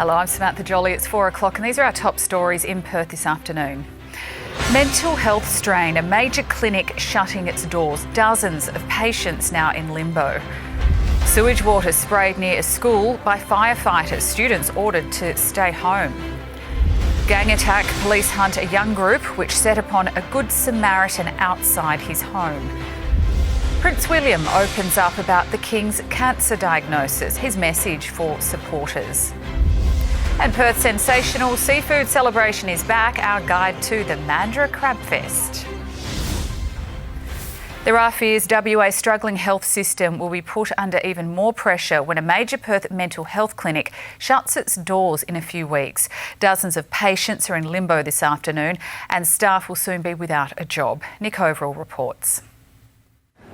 Hello, I'm Samantha Jolly. It's 4 o'clock and these are our top stories in Perth this afternoon. Mental health strain, a major clinic shutting its doors. Dozens of patients now in limbo. Sewage water sprayed near a school by firefighters. Students ordered to stay home. Gang attack, police hunt a young group which set upon a Good Samaritan outside his home. Prince William opens up about the King's cancer diagnosis, his message for supporters. And Perth's sensational seafood celebration is back, our guide to the Mandra Crabfest. There are fears WA's struggling health system will be put under even more pressure when a major Perth mental health clinic shuts its doors in a few weeks. Dozens of patients are in limbo this afternoon and staff will soon be without a job. Nick Overall reports.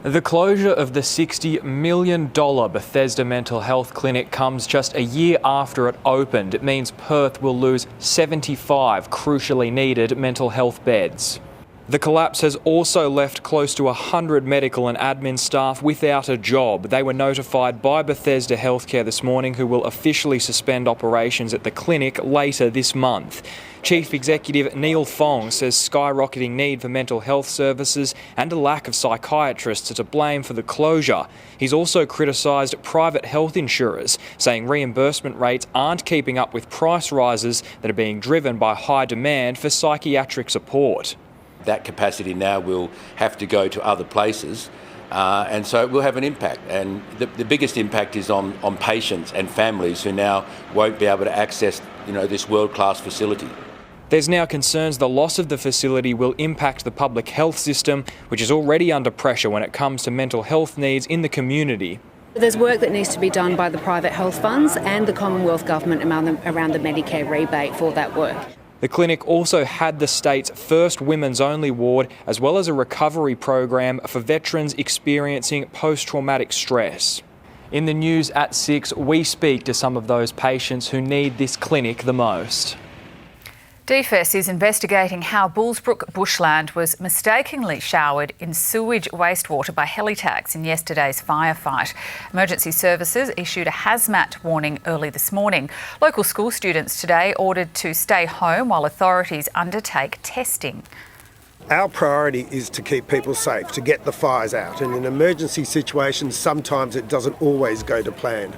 The closure of the $60 million Bethesda Mental Health Clinic comes just a year after it opened. It means Perth will lose 75 crucially needed mental health beds. The collapse has also left close to 100 medical and admin staff without a job. They were notified by Bethesda Healthcare this morning, who will officially suspend operations at the clinic later this month. Chief Executive Neil Fong says skyrocketing need for mental health services and a lack of psychiatrists are to blame for the closure. He's also criticised private health insurers, saying reimbursement rates aren't keeping up with price rises that are being driven by high demand for psychiatric support. That capacity now will have to go to other places, and so it will have an impact. And the biggest impact is on patients and families who now won't be able to access, this world-class facility. There's now concerns the loss of the facility will impact the public health system, which is already under pressure when it comes to mental health needs in the community. There's work that needs to be done by the private health funds and the Commonwealth Government around the Medicare rebate for that work. The clinic also had the state's first women's-only ward, as well as a recovery program for veterans experiencing post-traumatic stress. In the news at 6, we speak to some of those patients who need this clinic the most. DFS is investigating how Bullsbrook bushland was mistakenly showered in sewage wastewater by Helitax in yesterday's firefight. Emergency services issued a hazmat warning early this morning. Local school students today ordered to stay home while authorities undertake testing. Our priority is to keep people safe, to get the fires out, and in emergency situations sometimes it doesn't always go to plan.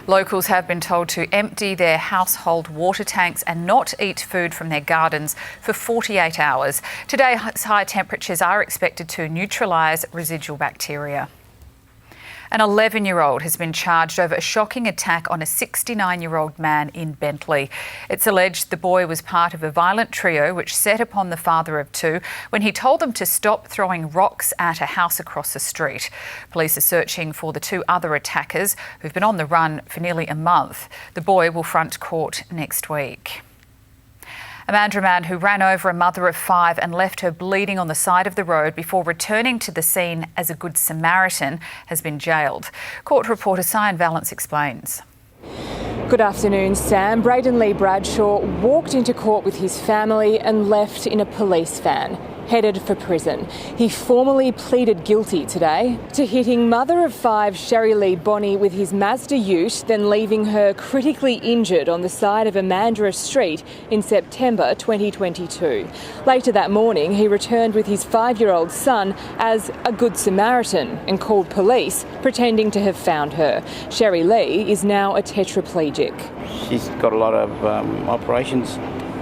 Locals have been told to empty their household water tanks and not eat food from their gardens for 48 hours. Today, high temperatures are expected to neutralise residual bacteria. An 11-year-old has been charged over a shocking attack on a 69-year-old man in Bentley. It's alleged the boy was part of a violent trio which set upon the father of two when he told them to stop throwing rocks at a house across the street. Police are searching for the two other attackers who've been on the run for nearly a month. The boy will front court next week. A Mandra man who ran over a mother of 5 and left her bleeding on the side of the road before returning to the scene as a Good Samaritan has been jailed. Court reporter Cyan Valance explains. Good afternoon, Sam. Braden Lee Bradshaw walked into court with his family and left in a police van, headed for prison. He formally pleaded guilty today to hitting mother of 5 Sherry Lee Bonney with his Mazda ute, then leaving her critically injured on the side of a Mandra street in September 2022. Later that morning, he returned with his 5-year-old son as a Good Samaritan and called police, pretending to have found her. Sherry Lee is now a tetraplegic. She's got a lot of operations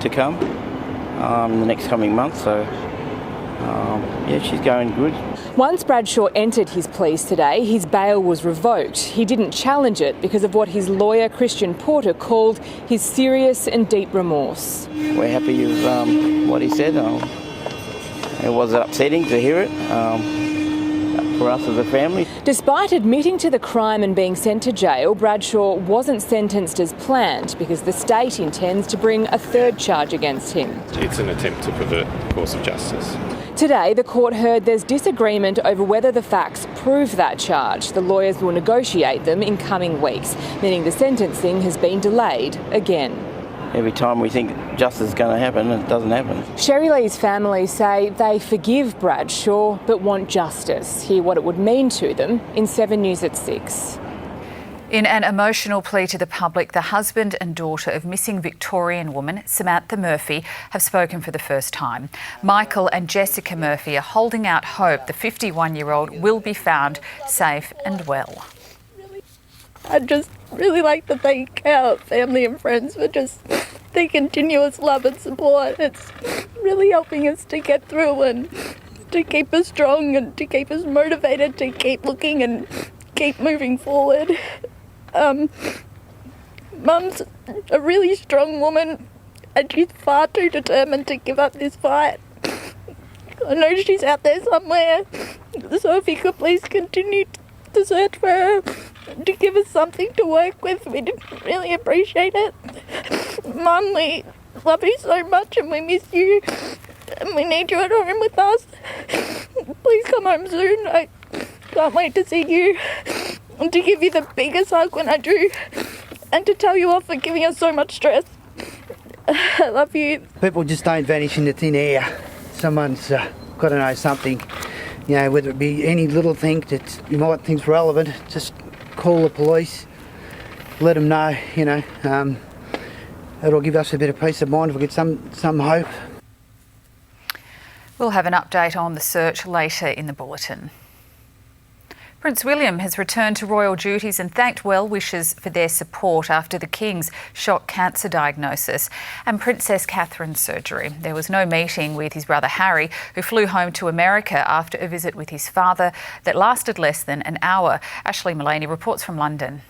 to come in the next coming months, so she's going good. Once Bradshaw entered his pleas today, his bail was revoked. He didn't challenge it because of what his lawyer, Christian Porter, called his serious and deep remorse. We're happy with what he said. It was upsetting to hear it for us as a family. Despite admitting to the crime and being sent to jail, Bradshaw wasn't sentenced as planned because the state intends to bring a third charge against him. It's an attempt to pervert the course of justice. Today, the court heard there's disagreement over whether the facts prove that charge. The lawyers will negotiate them in coming weeks, meaning the sentencing has been delayed again. Every time we think justice is going to happen, it doesn't happen. Sherry Lee's family say they forgive Bradshaw but want justice. Hear what it would mean to them in 7 News at 6. In an emotional plea to the public, the husband and daughter of missing Victorian woman Samantha Murphy have spoken for the first time. Michael and Jessica Murphy are holding out hope the 51-year-old will be found safe and well. I'd just really like to thank our family and friends for just their continuous love and support. It's really helping us to get through and to keep us strong and to keep us motivated to keep looking and keep moving forward. Mum's a really strong woman and she's far too determined to give up this fight. I know she's out there somewhere, so if you could please continue to search for her, to give us something to work with, we'd really appreciate it. Mum, we love you so much and we miss you and we need you at home with us. Please come home soon. I can't wait to see you and to give you the biggest hug when I do and to tell you off for giving us so much stress. I love you. People just don't vanish into thin air. Someone's got to know something, you know, whether it be any little thing that you might think's relevant, just call the police, let them know, you know. It'll give us a bit of peace of mind if we get some hope. We'll have an update on the search later in the bulletin. Prince William has returned to royal duties and thanked well-wishers for their support after the King's shock cancer diagnosis and Princess Catherine's surgery. There was no meeting with his brother Harry, who flew home to America after a visit with his father that lasted less than an hour. Ashley Mullaney reports from London.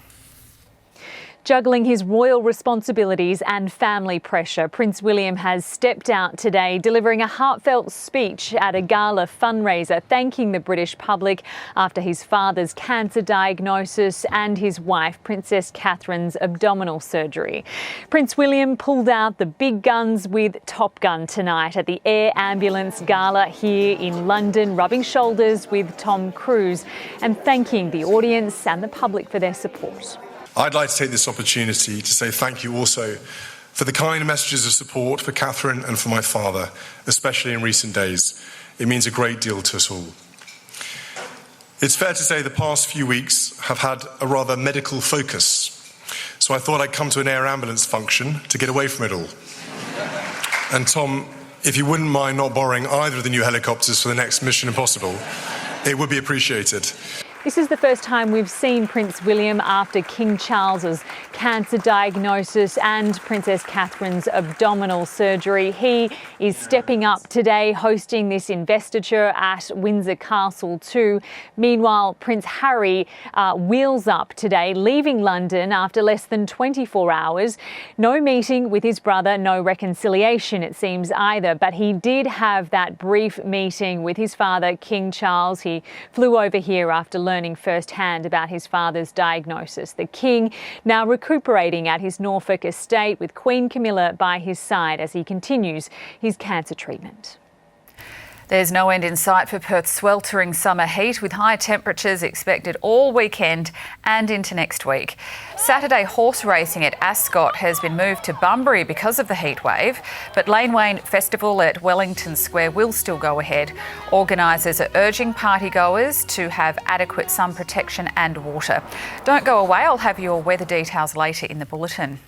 Juggling his royal responsibilities and family pressure, Prince William has stepped out today, delivering a heartfelt speech at a gala fundraiser, thanking the British public after his father's cancer diagnosis and his wife, Princess Catherine's abdominal surgery. Prince William pulled out the big guns with Top Gun tonight at the Air Ambulance Gala here in London, rubbing shoulders with Tom Cruise and thanking the audience and the public for their support. I'd like to take this opportunity to say thank you also for the kind messages of support for Catherine and for my father, especially in recent days. It means a great deal to us all. It's fair to say the past few weeks have had a rather medical focus, so I thought I'd come to an air ambulance function to get away from it all. And Tom, if you wouldn't mind not borrowing either of the new helicopters for the next Mission Impossible, it would be appreciated. This is the first time we've seen Prince William after King Charles's cancer diagnosis and Princess Catherine's abdominal surgery. He is stepping up today, hosting this investiture at Windsor Castle too. Meanwhile, Prince Harry wheels up today, leaving London after less than 24 hours. No meeting with his brother, no reconciliation it seems either, but he did have that brief meeting with his father, King Charles. He flew over here after learning firsthand about his father's diagnosis. The King now recuperating at his Norfolk estate with Queen Camilla by his side as he continues his cancer treatment. There's no end in sight for Perth's sweltering summer heat, with high temperatures expected all weekend and into next week. Saturday horse racing at Ascot has been moved to Bunbury because of the heat wave, but Lane Wayne Festival at Wellington Square will still go ahead. Organisers are urging partygoers to have adequate sun protection and water. Don't go away, I'll have your weather details later in the bulletin.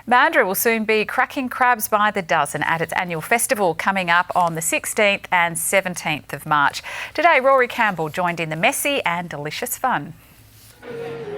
Mandra will soon be cracking crabs by the dozen at its annual festival coming up on the 16th and 17th of March. Today, Rory Campbell joined in the messy and delicious fun.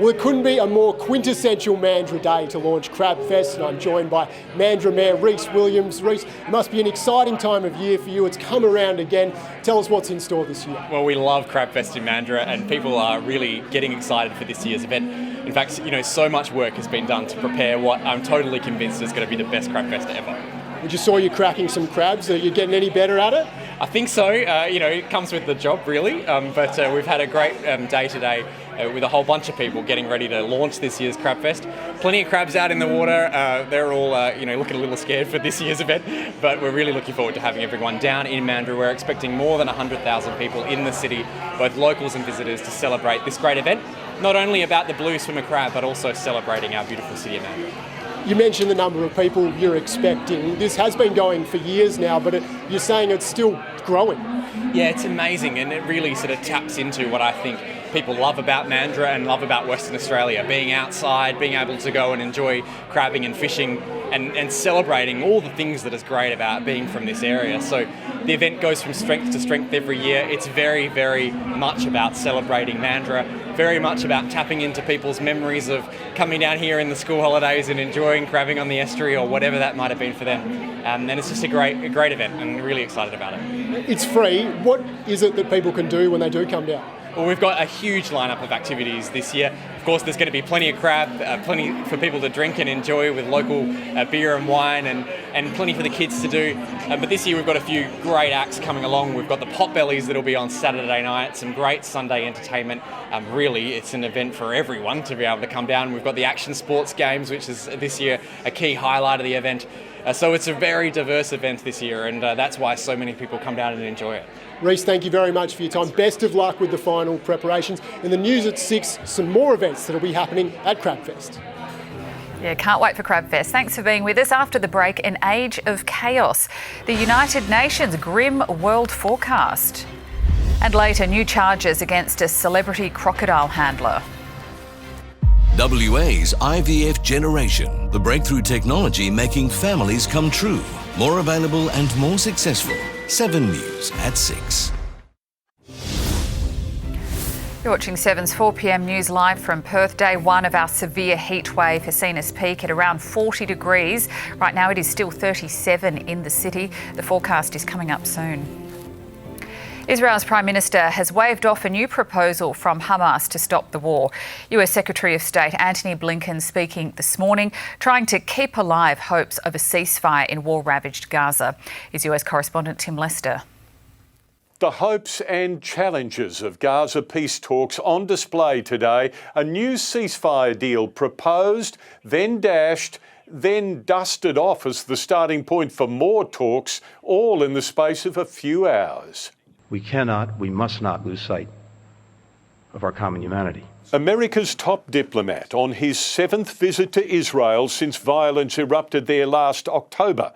Well, it couldn't be a more quintessential Mandra day to launch Crabfest, and I'm joined by Mandra Mayor Rhys Williams. Rhys, it must be an exciting time of year for you. It's come around again. Tell us what's in store this year. Well, we love Crabfest in Mandra, and people are really getting excited for this year's event. In fact, you know, so much work has been done to prepare what I'm totally convinced is going to be the best Crabfest ever. We just saw you cracking some crabs. Are you getting any better at it? I think so. You know, it comes with the job, really. But we've had a great day today with a whole bunch of people getting ready to launch this year's Crabfest. Plenty of crabs out in the water. They're all, looking a little scared for this year's event. But we're really looking forward to having everyone down in Mandra. We're expecting more than 100,000 people in the city, both locals and visitors, to celebrate this great event. Not only about the blue swimmer crab, but also celebrating our beautiful city of Mandra. You mentioned the number of people you're expecting. This has been going for years now, but you're saying it's still growing. Yeah, it's amazing, and it really sort of taps into what I think people love about Mandra and love about Western Australia. Being outside, being able to go and enjoy crabbing and fishing and celebrating all the things that is great about being from this area. So the event goes from strength to strength every year. It's very, very much about celebrating Mandra, very much about tapping into people's memories of coming down here in the school holidays and enjoying crabbing on the estuary or whatever that might have been for them. And it's just a great event, and really excited about it. It's free. What is it that people can do when they do come down? Well, we've got a huge lineup of activities this year. Of course, there's going to be plenty of crab, plenty for people to drink and enjoy with local beer and wine, and plenty for the kids to do. But this year we've got a few great acts coming along. We've got the Potbellies that'll be on Saturday night, some great Sunday entertainment. Really, it's an event for everyone to be able to come down. We've got the action sports games, which is this year a key highlight of the event. So it's a very diverse event this year, and that's why so many people come down and enjoy it. Rhys, thank you very much for your time. Best of luck with the final preparations. In the news at 6, some more events that will be happening at Crabfest. Yeah, can't wait for Crabfest. Thanks for being with us. After the break, an age of chaos. The United Nations grim world forecast. And later, new charges against a celebrity crocodile handler. WA's IVF Generation, the breakthrough technology making families come true. More available and more successful. 7 News at 6. You're watching 7's 4 p.m. news live from Perth. Day one of our severe heat wave has seen us peak at around 40 degrees. Right now it is still 37 in the city. The forecast is coming up soon. Israel's Prime Minister has waved off a new proposal from Hamas to stop the war. US Secretary of State Antony Blinken speaking this morning, trying to keep alive hopes of a ceasefire in war-ravaged Gaza. Here's US correspondent Tim Lester. The hopes and challenges of Gaza peace talks on display today. A new ceasefire deal proposed, then dashed, then dusted off as the starting point for more talks, all in the space of a few hours. We must not lose sight of our common humanity. America's top diplomat on his 7th visit to Israel since violence erupted there last October,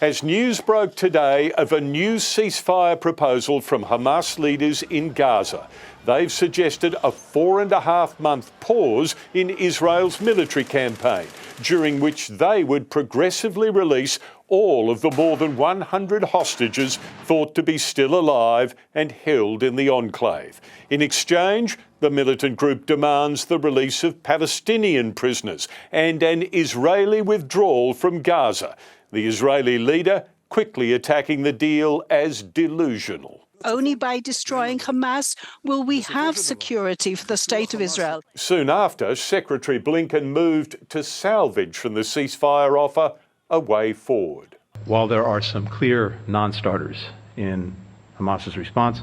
as news broke today of a new ceasefire proposal from Hamas leaders in Gaza. They've suggested a 4.5-month pause in Israel's military campaign, during which they would progressively release all of the more than 100 hostages thought to be still alive and held in the enclave. In exchange, the militant group demands the release of Palestinian prisoners and an Israeli withdrawal from Gaza. The Israeli leader quickly attacking the deal as delusional. Only by destroying Hamas will we have security for the State of Israel. Soon after, Secretary Blinken moved to salvage from the ceasefire offer a way forward. While there are some clear non-starters in Hamas's response,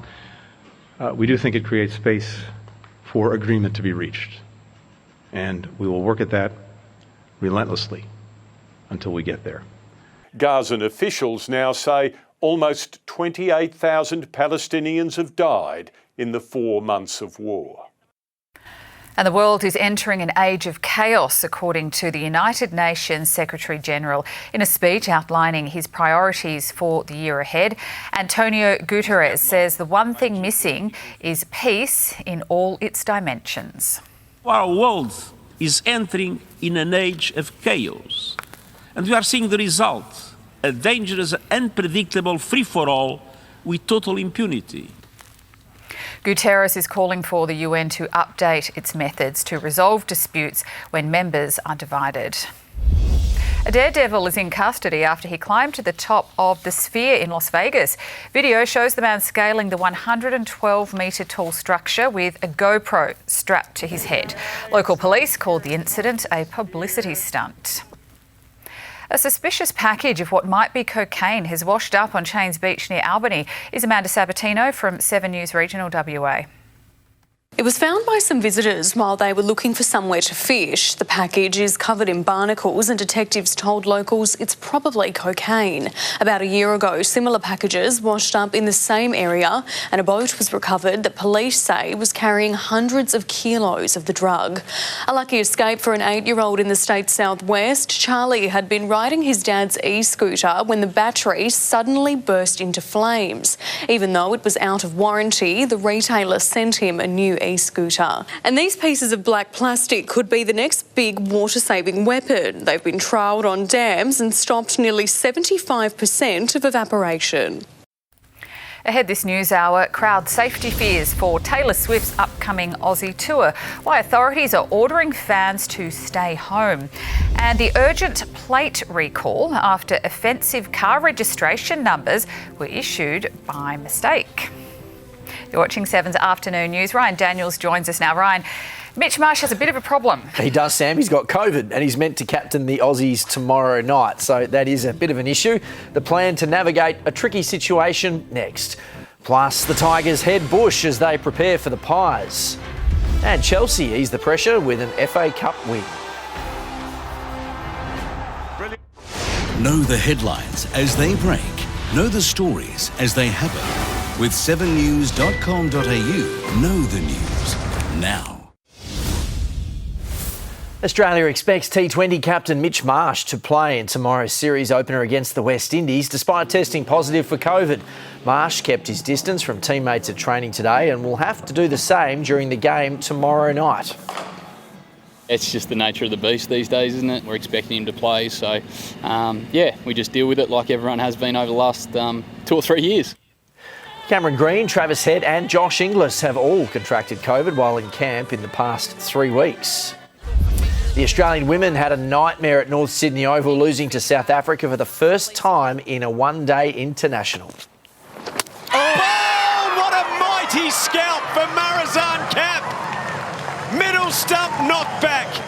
we do think it creates space for agreement to be reached. And we will work at that relentlessly until we get there. Gazan officials now say almost 28,000 Palestinians have died in the 4 months of war. And the world is entering an age of chaos, according to the United Nations Secretary-General. In a speech outlining his priorities for the year ahead, Antonio Guterres says the one thing missing is peace in all its dimensions. Our world is entering in an age of chaos, and we are seeing the result, a dangerous, unpredictable free-for-all with total impunity. Guterres is calling for the UN to update its methods to resolve disputes when members are divided. A daredevil is in custody after he climbed to the top of the Sphere in Las Vegas. Video shows the man scaling the 112-metre tall structure with a GoPro strapped to his head. Local police called the incident a publicity stunt. A suspicious package of what might be cocaine has washed up on Cheynes Beach near Albany. Is Amanda Sabatino from 7 News Regional WA. It was found by some visitors while they were looking for somewhere to fish. The package is covered in barnacles and detectives told locals it's probably cocaine. About a year ago, similar packages washed up in the same area and a boat was recovered that police say was carrying hundreds of kilos of the drug. A lucky escape for an 8-year-old in the state's southwest. Charlie had been riding his dad's e-scooter when the battery suddenly burst into flames. Even though it was out of warranty, the retailer sent him a new e-scooter. And these pieces of black plastic could be the next big water-saving weapon. They've been trialled on dams and stopped nearly 75% of evaporation. Ahead this news hour, crowd safety fears for Taylor Swift's upcoming Aussie tour, why authorities are ordering fans to stay home, and the urgent plate recall after offensive car registration numbers were issued by mistake. You're watching 7's Afternoon News. Ryan Daniels joins us now. Ryan, Mitch Marsh has a bit of a problem. He does, Sam. He's got COVID and he's meant to captain the Aussies tomorrow night. So that is a bit of an issue. The plan to navigate a tricky situation next. Plus, the Tigers head bush as they prepare for the Pies. And Chelsea ease the pressure with an FA Cup win. Know the headlines as they break. Know the stories as they happen. With 7news.com.au, know the news now. Australia expects T20 captain Mitch Marsh to play in tomorrow's series opener against the West Indies, despite testing positive for COVID. Marsh kept his distance from teammates at training today and will have to do the same during the game tomorrow night. It's just the nature of the beast these days, isn't it? We're expecting him to play, so we just deal with it like everyone has been over the last 2 or 3 years. Cameron Green, Travis Head and Josh Inglis have all contracted COVID while in camp in the past 3 weeks. The Australian women had a nightmare at North Sydney Oval, losing to South Africa for the first time in a one-day international. Oh, what a mighty scalp for Marizanne Kapp. Middle stump knockback.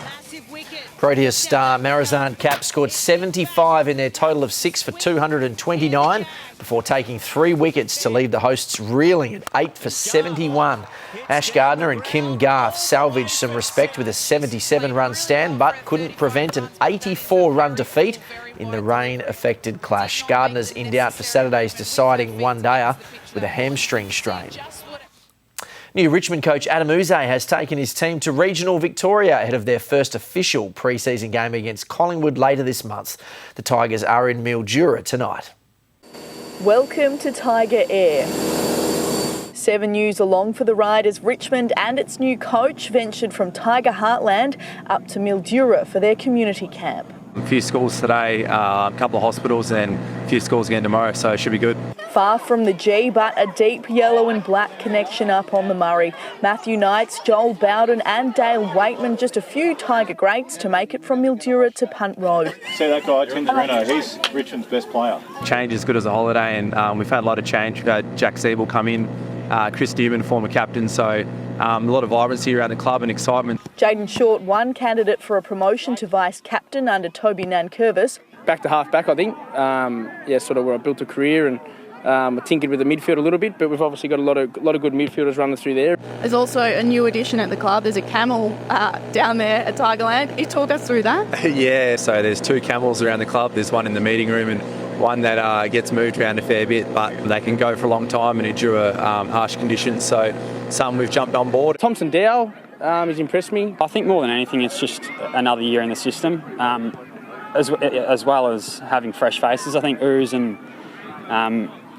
Proteas star Marizanne Kapp scored 75 in their total of 6 for 229 before taking 3 wickets to leave the hosts reeling at 8 for 71. Ash Gardner and Kim Garth salvaged some respect with a 77-run stand but couldn't prevent an 84-run defeat in the rain-affected clash. Gardner's in doubt for Saturday's deciding one-dayer with a hamstring strain. New Richmond coach Adam Uze has taken his team to regional Victoria ahead of their first official pre-season game against Collingwood later this month. The Tigers are in Mildura tonight. Welcome to Tiger Air. 7 News along for the ride as Richmond and its new coach ventured from Tiger Heartland up to Mildura for their community camp. A few schools today, a couple of hospitals and a few schools again tomorrow, so it should be good. Far from the G, but a deep yellow and black connection up on the Murray. Matthew Knights, Joel Bowden and Dale Waitman, just a few Tiger greats to make it from Mildura to Punt Road. See that guy, Tinderino, he's Richmond's best player. Change is good as a holiday, and we've had a lot of change. We've had Jack Siebel come in, Chris Newman, former captain, so a lot of vibrancy around the club and excitement. Jaden Short, one candidate for a promotion to vice-captain under Toby Nankervis. Back to half-back, I think. Sort of where I built a career and I tinkered with the midfield a little bit, but we've obviously got a lot of good midfielders running through there. There's also a new addition at the club. There's a camel down there at Tigerland. Can you talk us through that? Yeah, so there's 2 camels around the club. There's one in the meeting room and one that gets moved around a fair bit, but they can go for a long time and endure harsh conditions. So some we've jumped on board. Thompson Dow has impressed me. I think more than anything, it's just another year in the system, as well as having fresh faces. I think Ooze and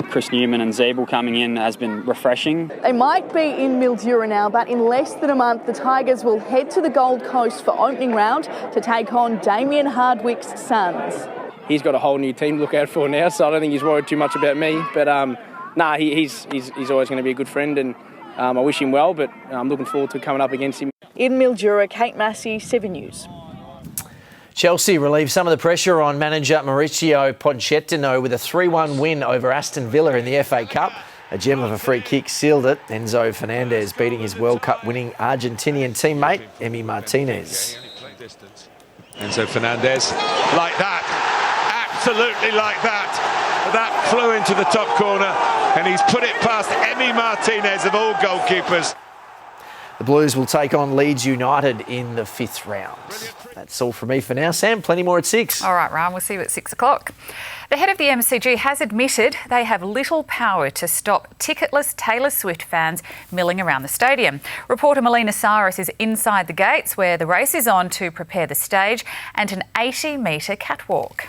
Chris Newman and Zeeble coming in has been refreshing. They might be in Mildura now, but in less than a month, the Tigers will head to the Gold Coast for opening round to take on Damien Hardwick's Suns. He's got a whole new team to look out for now, so I don't think he's worried too much about me. But he's always going to be a good friend, and I wish him well, but I'm looking forward to coming up against him. In Mildura, Kate Massey, 7 News. Chelsea relieved some of the pressure on manager Mauricio Pochettino with a 3-1 win over Aston Villa in the FA Cup. A gem of a free kick sealed it. Enzo Fernandez beating his World Cup winning Argentinian teammate Emi Martinez. Enzo Fernandez, like that, absolutely like that. That flew into the top corner and he's put it past Emi Martinez of all goalkeepers. The Blues will take on Leeds United in the 5th round. That's all from me for now. Sam, plenty more at 6. All right, Ryan, we'll see you at 6 o'clock. The head of the MCG has admitted they have little power to stop ticketless Taylor Swift fans milling around the stadium. Reporter Melina Saris is inside the gates where the race is on to prepare the stage and an 80-metre catwalk.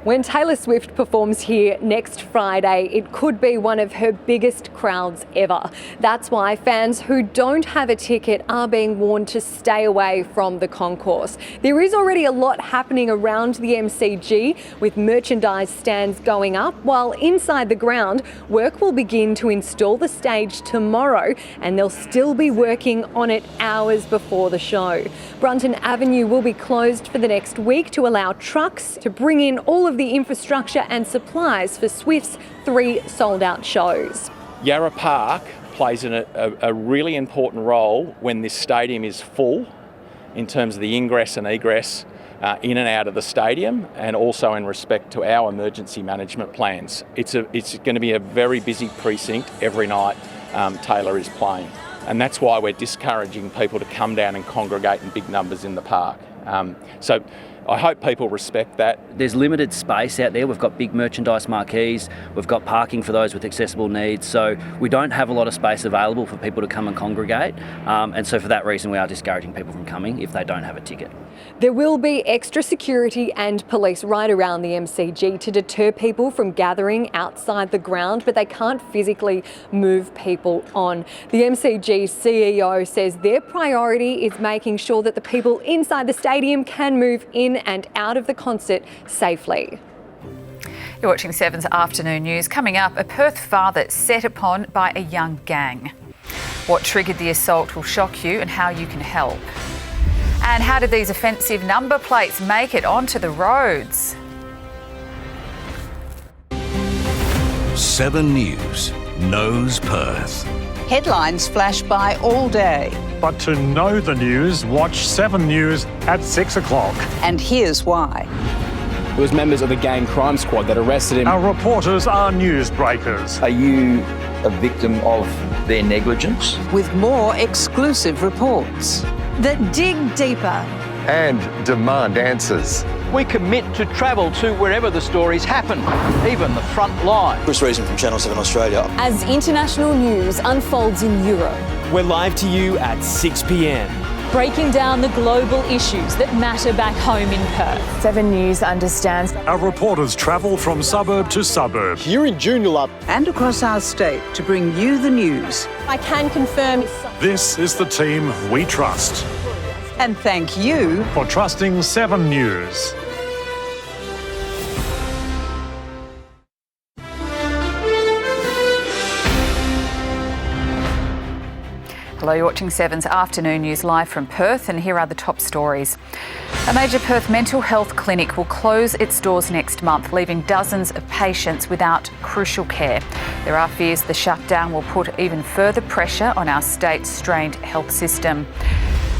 When Taylor Swift performs here next Friday, it could be one of her biggest crowds ever. That's why fans who don't have a ticket are being warned to stay away from the concourse. There is already a lot happening around the MCG, with merchandise stands going up, while inside the ground, work will begin to install the stage tomorrow, and they'll still be working on it hours before the show. Brunton Avenue will be closed for the next week to allow trucks to bring in all of the infrastructure and supplies for Swift's 3 sold-out shows. Yarra Park plays a really important role when this stadium is full in terms of the ingress and egress in and out of the stadium, and also in respect to our emergency management plans. It's going to be a very busy precinct every night Taylor is playing, and that's why we're discouraging people to come down and congregate in big numbers in the park. So I hope people respect that. There's limited space out there. We've got big merchandise marquees, we've got parking for those with accessible needs, so we don't have a lot of space available for people to come and congregate, and so for that reason we are discouraging people from coming if they don't have a ticket. There will be extra security and police right around the MCG to deter people from gathering outside the ground, but they can't physically move people on. The MCG CEO says their priority is making sure that the people inside the stadium can move in and out of the concert safely. You're watching 7's Afternoon News. Coming up, a Perth father set upon by a young gang. What triggered the assault will shock you and how you can help. And how did these offensive number plates make it onto the roads? 7 News knows Perth. Headlines flash by all day. But to know the news, watch 7 News at 6 o'clock. And here's why. It was members of the gang crime squad that arrested him. Our reporters are newsbreakers. Are you a victim of their negligence? With more exclusive reports that dig deeper And demand answers. We commit to travel to wherever the stories happen, even the front line. Chris Reason from Channel 7 Australia. As international news unfolds in Europe, we're live to you at 6 p.m. breaking down the global issues that matter back home in Perth. 7 News understands. Our reporters travel from suburb to suburb. Here in Joondalup and across our state to bring you the news. I can confirm. This is the team we trust. And thank you for trusting 7 News. Hello, you're watching 7's Afternoon News live from Perth, and here are the top stories. A major Perth mental health clinic will close its doors next month, leaving dozens of patients without crucial care. There are fears the shutdown will put even further pressure on our state's strained health system.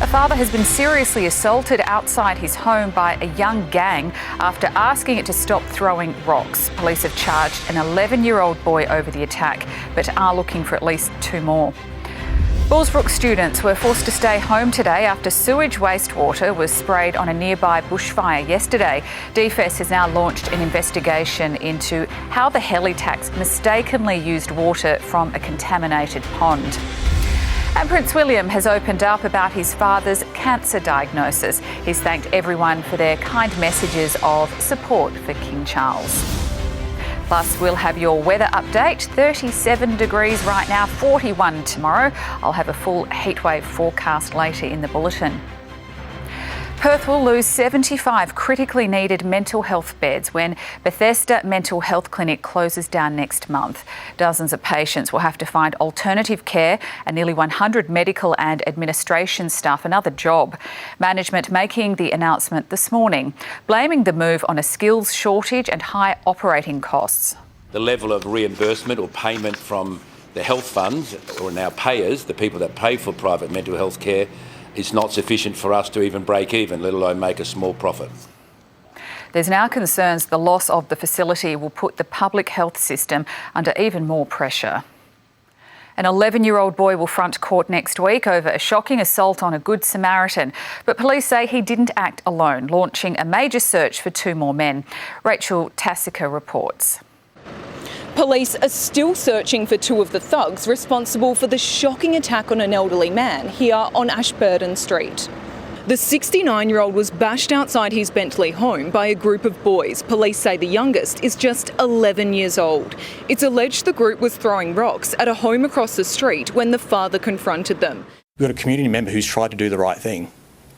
A father has been seriously assaulted outside his home by a young gang after asking it to stop throwing rocks. Police have charged an 11-year-old boy over the attack, but are looking for at least 2 more. Bullsbrook students were forced to stay home today after sewage wastewater was sprayed on a nearby bushfire yesterday. DFS has now launched an investigation into how the heli-tax mistakenly used water from a contaminated pond. And Prince William has opened up about his father's cancer diagnosis. He's thanked everyone for their kind messages of support for King Charles. Plus, we'll have your weather update. 37 degrees right now, 41 tomorrow. I'll have a full heatwave forecast later in the bulletin. Perth will lose 75 critically needed mental health beds when Bethesda Mental Health Clinic closes down next month. Dozens of patients will have to find alternative care, and nearly 100 medical and administration staff another job. Management making the announcement this morning, blaming the move on a skills shortage and high operating costs. The level of reimbursement or payment from the health funds, or now payers, the people that pay for private mental health care, is not sufficient for us to even break even, let alone make a small profit. There's now concerns the loss of the facility will put the public health system under even more pressure. An 11-year-old boy will front court next week over a shocking assault on a Good Samaritan, but police say he didn't act alone, launching a major search for 2 more men. Rachel Tassica reports. Police are still searching for 2 of the thugs responsible for the shocking attack on an elderly man here on Ashburton Street. The 69-year-old was bashed outside his Bentley home by a group of boys. Police say the youngest is just 11 years old. It's alleged the group was throwing rocks at a home across the street when the father confronted them. We've got a community member who's tried to do the right thing,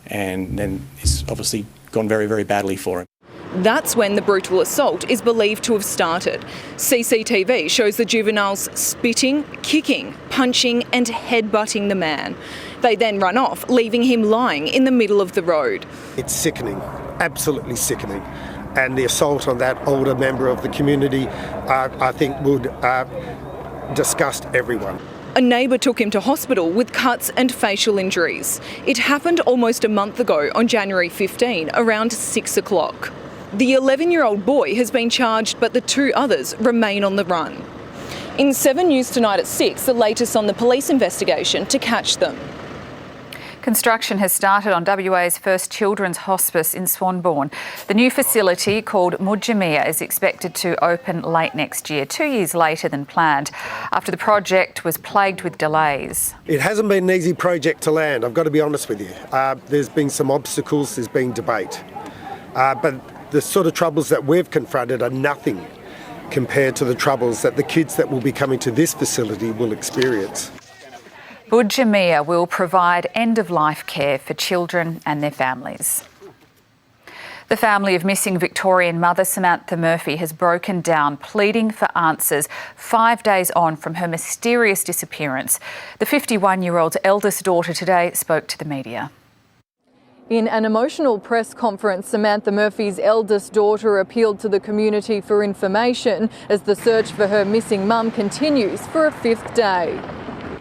and then it's obviously gone very, very badly for him. That's when the brutal assault is believed to have started. CCTV shows the juveniles spitting, kicking, punching and headbutting the man. They then run off, leaving him lying in the middle of the road. It's sickening, absolutely sickening. And the assault on that older member of the community, I think would disgust everyone. A neighbour took him to hospital with cuts and facial injuries. It happened almost a month ago on January 15, around 6 o'clock. The 11-year-old boy has been charged, but the two others remain on the run. In 7 News tonight at 6, the latest on the police investigation to catch them. Construction has started on WA's first children's hospice in Swanbourne. The new facility, called Mudjamia, is expected to open late next year, 2 years later than planned, after the project was plagued with delays. It hasn't been an easy project to land, I've got to be honest with you. There's been some obstacles, there's been debate. But the sort of troubles that we've confronted are nothing compared to the troubles that the kids that will be coming to this facility will experience. Mudjamia will provide end-of-life care for children and their families. The family of missing Victorian mother Samantha Murphy has broken down, pleading for answers 5 days on from her mysterious disappearance. The 51-year-old's eldest daughter today spoke to the media. In an emotional press conference, Samantha Murphy's eldest daughter appealed to the community for information as the search for her missing mum continues for a fifth day.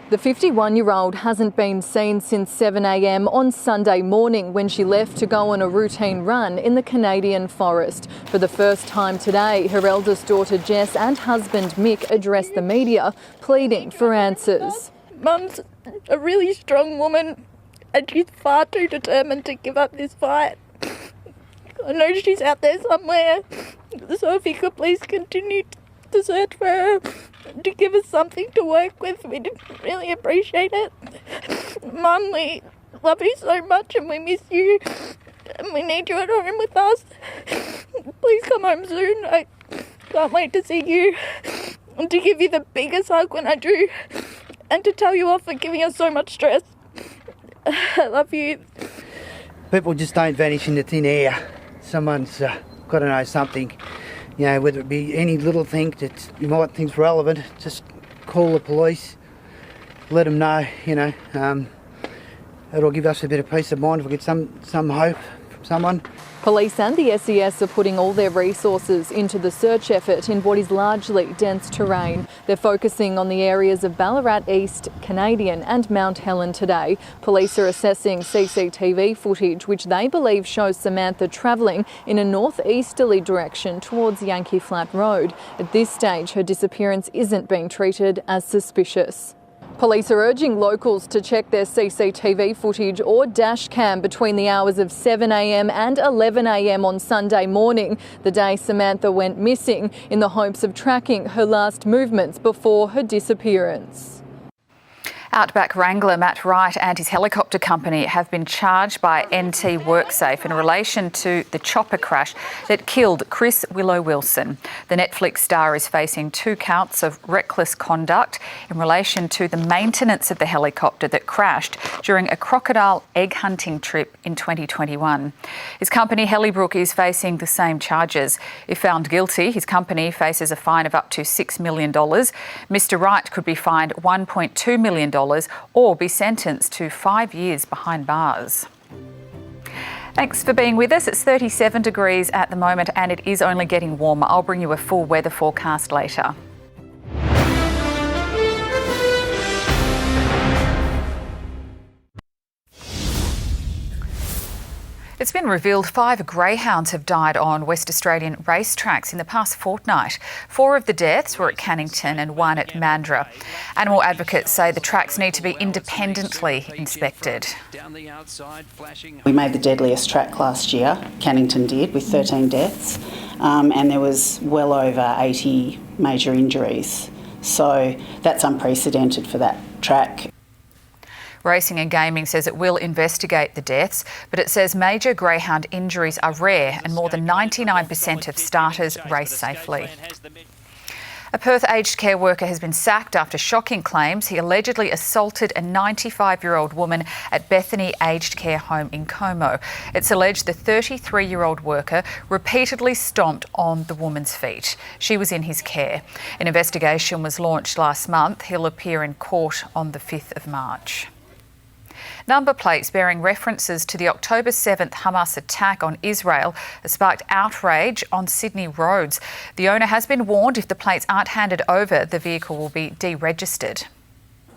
The 51-year-old hasn't been seen since 7 a.m. on Sunday morning when she left to go on a routine run in the Canadian forest. For the first time today, her eldest daughter Jess and husband Mick addressed the media, pleading for answers. Mum's a really strong woman and she's far too determined to give up this fight. I know she's out there somewhere, so if you could please continue to search for her, to give us something to work with, we'd really appreciate it. Mum, we love you so much and we miss you and we need you at home with us. Please come home soon. I can't wait to see you and to give you the biggest hug when I do and to tell you off for giving us so much stress. I love you. People just don't vanish into thin air. Someone's got to know something. You know, whether it be any little thing that you might think's relevant, just call the police, let them know, you know. It'll give us a bit of peace of mind if we get some hope from someone. Police and the SES are putting all their resources into the search effort in what is largely dense terrain. They're focusing on the areas of Ballarat East, Canadian and Mount Helen today. Police are assessing CCTV footage which they believe shows Samantha travelling in a northeasterly direction towards Yankee Flat Road. At this stage, her disappearance isn't being treated as suspicious. Police are urging locals to check their CCTV footage or dash cam between the hours of 7 a.m. and 11 a.m. on Sunday morning, the day Samantha went missing, in the hopes of tracking her last movements before her disappearance. Outback wrangler Matt Wright and his helicopter company have been charged by NT WorkSafe in relation to the chopper crash that killed Chris Willow Wilson. The Netflix star is facing 2 counts of reckless conduct in relation to the maintenance of the helicopter that crashed during a crocodile egg hunting trip in 2021. His company Helibrook is facing the same charges. If found guilty, his company faces a fine of up to $6 million. Mr. Wright could be fined $1.2 million or be sentenced to 5 years behind bars. Thanks for being with us. It's 37 degrees at the moment and it is only getting warmer. I'll bring you a full weather forecast later. It's been revealed 5 greyhounds have died on West Australian racetracks in the past fortnight. 4 of the deaths were at Cannington and 1 at Mandra. Animal advocates say the tracks need to be independently inspected. We made the deadliest track last year, Cannington did, with 13 deaths, and there was well over 80 major injuries. So that's unprecedented for that track. Racing and Gaming says it will investigate the deaths, but it says major greyhound injuries are rare and more than 99% of starters race safely. A Perth aged care worker has been sacked after shocking claims he allegedly assaulted a 95-year-old woman at Bethany Aged Care Home in Como. It's alleged the 33-year-old worker repeatedly stomped on the woman's feet. She was in his care. An investigation was launched last month. He'll appear in court on the 5th of March. Number plates bearing references to the October 7th Hamas attack on Israel has sparked outrage on Sydney roads. The owner has been warned if the plates aren't handed over, the vehicle will be deregistered.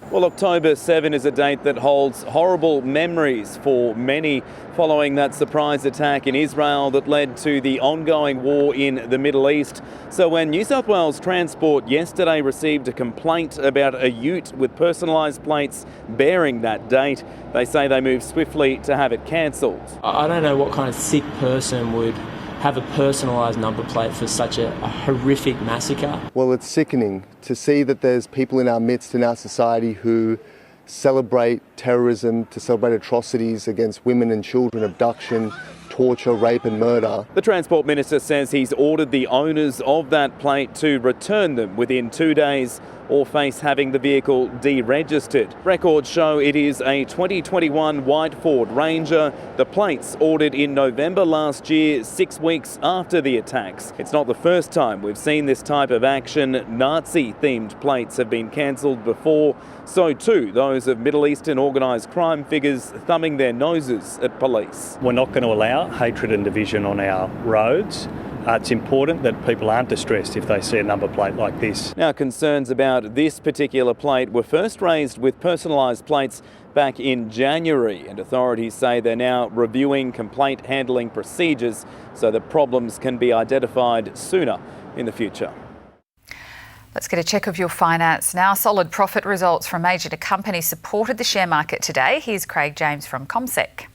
Well, October 7 is a date that holds horrible memories for many following that surprise attack in Israel that led to the ongoing war in the Middle East. So when New South Wales Transport yesterday received a complaint about a ute with personalised plates bearing that date, they say they moved swiftly to have it cancelled. I don't know what kind of sick person would have a personalised number plate for such a horrific massacre. Well, it's sickening to see that there's people in our midst, in our society, who celebrate terrorism, to celebrate atrocities against women and children, abduction, torture, rape and murder. The Transport Minister says he's ordered the owners of that plate to return them within 2 days or face having the vehicle deregistered. Records show it is a 2021 white Ford Ranger. The plates ordered in November last year, 6 weeks after the attacks. It's not the first time we've seen this type of action. Nazi-themed plates have been cancelled before. So too those of Middle Eastern organised crime figures thumbing their noses at police. We're not going to allow hatred and division on our roads. It's important that people aren't distressed if they see a number plate like this. Now, concerns about this particular plate were first raised with personalised plates back in January, and authorities say they're now reviewing complaint handling procedures so that problems can be identified sooner in the future. Let's get a check of your finance now. Solid profit results from major companies supported the share market today. Here's Craig James from CommSec.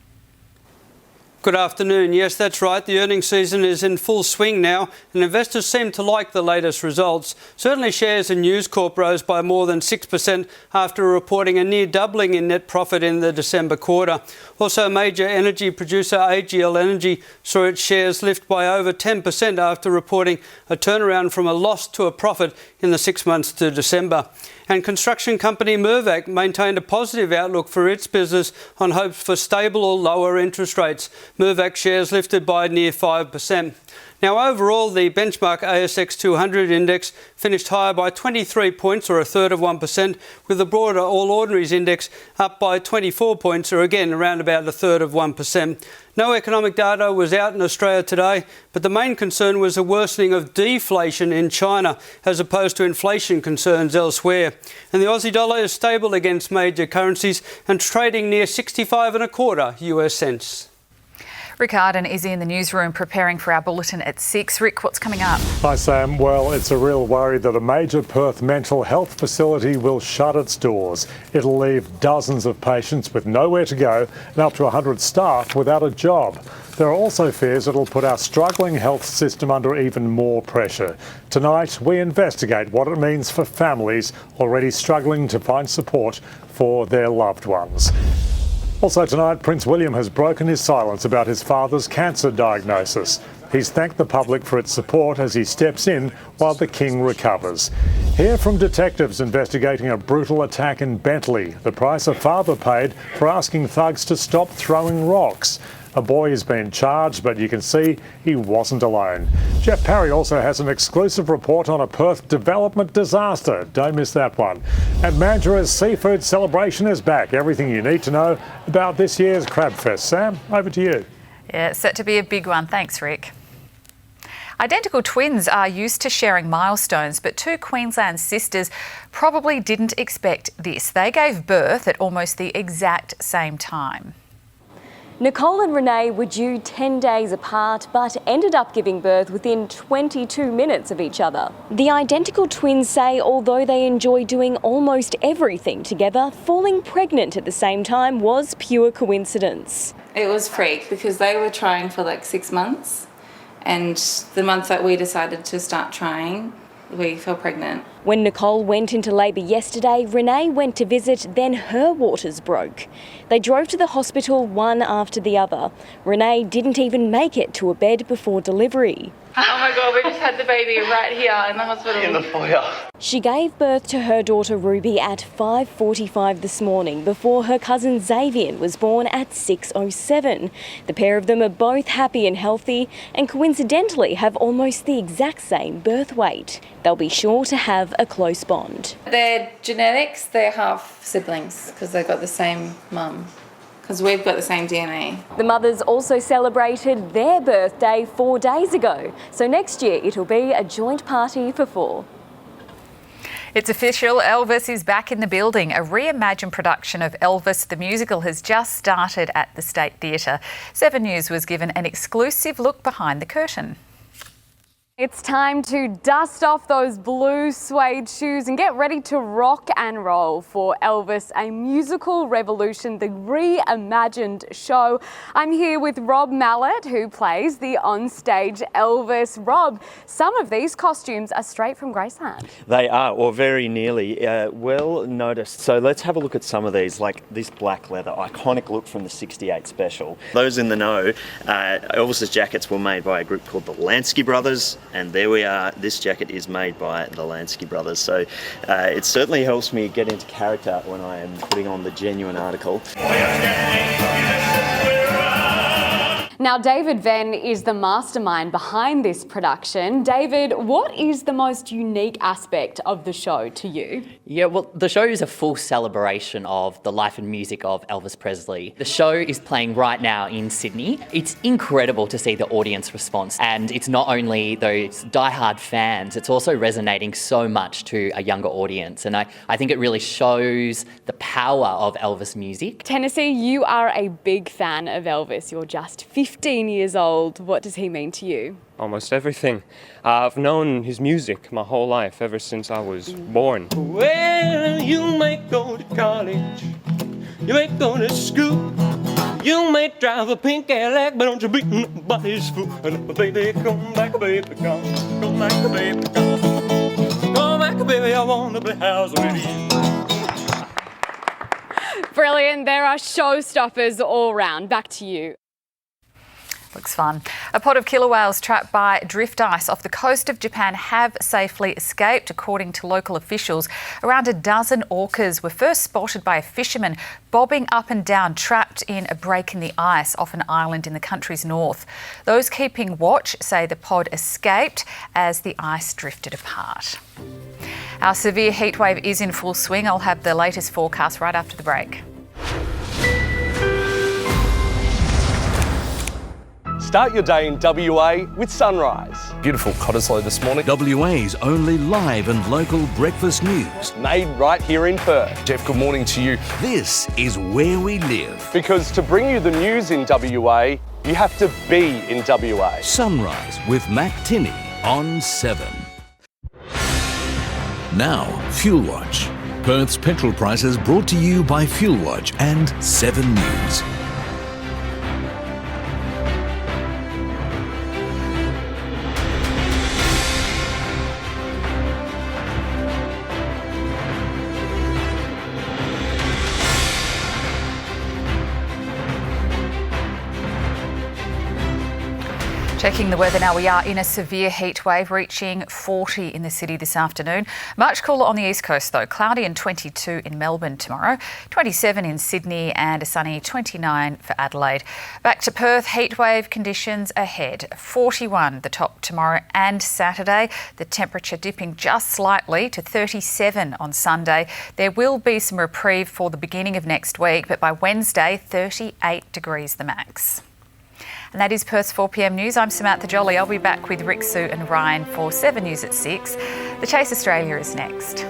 Good afternoon. Yes, that's right. The earnings season is in full swing now, and investors seem to like the latest results. Certainly shares in News Corp rose by more than 6% after reporting a near doubling in net profit in the December quarter. Also, major energy producer AGL Energy saw its shares lift by over 10% after reporting a turnaround from a loss to a profit in the 6 months to December. And construction company Mirvac maintained a positive outlook for its business on hopes for stable or lower interest rates. Mirvac shares lifted by near 5%. Now, overall, the benchmark ASX 200 index finished higher by 23 points, or a third of 1%, with the broader All Ordinaries index up by 24 points, or again around about a third of 1%. No economic data was out in Australia today, but the main concern was a worsening of deflation in China as opposed to inflation concerns elsewhere. And the Aussie dollar is stable against major currencies and trading near 65.25 US cents. Rick Arden is in the newsroom preparing for our bulletin at 6. Rick, what's coming up? Hi, Sam. Well, it's a real worry that a major Perth mental health facility will shut its doors. It'll leave dozens of patients with nowhere to go and up to 100 staff without a job. There are also fears it'll put our struggling health system under even more pressure. Tonight, we investigate what it means for families already struggling to find support for their loved ones. Also tonight, Prince William has broken his silence about his father's cancer diagnosis. He's thanked the public for its support as he steps in while the King recovers. Hear from detectives investigating a brutal attack in Bentley, the price a father paid for asking thugs to stop throwing rocks. A boy has been charged, but you can see he wasn't alone. Jeff Parry also has an exclusive report on a Perth development disaster. Don't miss that one. And Mandra's seafood celebration is back. Everything you need to know about this year's Crabfest. Sam, over to you. Yeah, it's set to be a big one. Thanks, Rick. Identical twins are used to sharing milestones, but two Queensland sisters probably didn't expect this. They gave birth at almost the exact same time. Nicole and Renee were due 10 days apart, but ended up giving birth within 22 minutes of each other. The identical twins say although they enjoy doing almost everything together, falling pregnant at the same time was pure coincidence. It was freak because they were trying for like 6 months, and the month that we decided to start trying, we fell pregnant. When Nicole went into labour yesterday, Renee went to visit, then her waters broke. They drove to the hospital one after the other. Renee didn't even make it to a bed before delivery. Oh my God, we just had the baby right here in the hospital. In the foyer. She gave birth to her daughter Ruby at 5:45 this morning before her cousin Xavier was born at 6:07. The pair of them are both happy and healthy and coincidentally have almost the exact same birth weight. They'll be sure to have a close bond. They're genetics, they're half siblings because they've got the same mum. Because we've got the same DNA. The mothers also celebrated their birthday 4 days ago, so next year it'll be a joint party for 4. It's official, Elvis is back in the building. A reimagined production of Elvis the musical has just started at the State Theatre. 7 News was given an exclusive look behind the curtain. It's time to dust off those blue suede shoes and get ready to rock and roll for Elvis, a musical revolution, the reimagined show. I'm here with Rob Mallett, who plays the onstage Elvis. Rob, some of these costumes are straight from Graceland. They are, or very nearly. Well noticed. So let's have a look at some of these, like this black leather, iconic look from the 68 special. Those in the know, Elvis's jackets were made by a group called the Lansky Brothers. And there we are, this jacket is made by the Lansky Brothers. So it certainly helps me get into character when I am putting on the genuine article. Now, David Venn is the mastermind behind this production. David, what is the most unique aspect of the show to you? Yeah, well, the show is a full celebration of the life and music of Elvis Presley. The show is playing right now in Sydney. It's incredible to see the audience response. And it's not only those diehard fans, it's also resonating so much to a younger audience. And I think it really shows the power of Elvis music. Tennessee, you are a big fan of Elvis. You're just 15 years old. What does he mean to you? Almost everything. I've known his music my whole life, ever since I was born. Well, you may go to college, you may go to school, you may drive a pink Cadillac, but don't you beat nobody's fool. Baby, come back, baby, come back, baby, come back, baby, I wanna play house with you. Brilliant. There are showstoppers all round. Back to you. Looks fun. A pod of killer whales trapped by drift ice off the coast of Japan have safely escaped, according to local officials. Around a dozen orcas were first spotted by a fisherman bobbing up and down, trapped in a break in the ice off an island in the country's north. Those keeping watch say the pod escaped as the ice drifted apart. Our severe heatwave is in full swing. I'll have the latest forecast right after the break. Start your day in WA with Sunrise. Beautiful Cottesloe this morning. WA's only live and local breakfast news. Made right here in Perth. Jeff, good morning to you. This is where we live. Because to bring you the news in WA, you have to be in WA. Sunrise with Matt Tinney on 7. Now, Fuel Watch. Perth's petrol prices brought to you by Fuel Watch and 7 News. Checking the weather now, we are in a severe heat wave reaching 40 in the city this afternoon. Much cooler on the east coast though, cloudy and 22 in Melbourne tomorrow, 27 in Sydney and a sunny 29 for Adelaide. Back to Perth, heat wave conditions ahead, 41 the top tomorrow and Saturday, the temperature dipping just slightly to 37 on Sunday. There will be some reprieve for the beginning of next week, but by Wednesday, 38 degrees the max. And that is Perth's 4pm news. I'm Samantha Jolly. I'll be back with Rick, Sue and Ryan for 7 News at 6. The Chase Australia is next.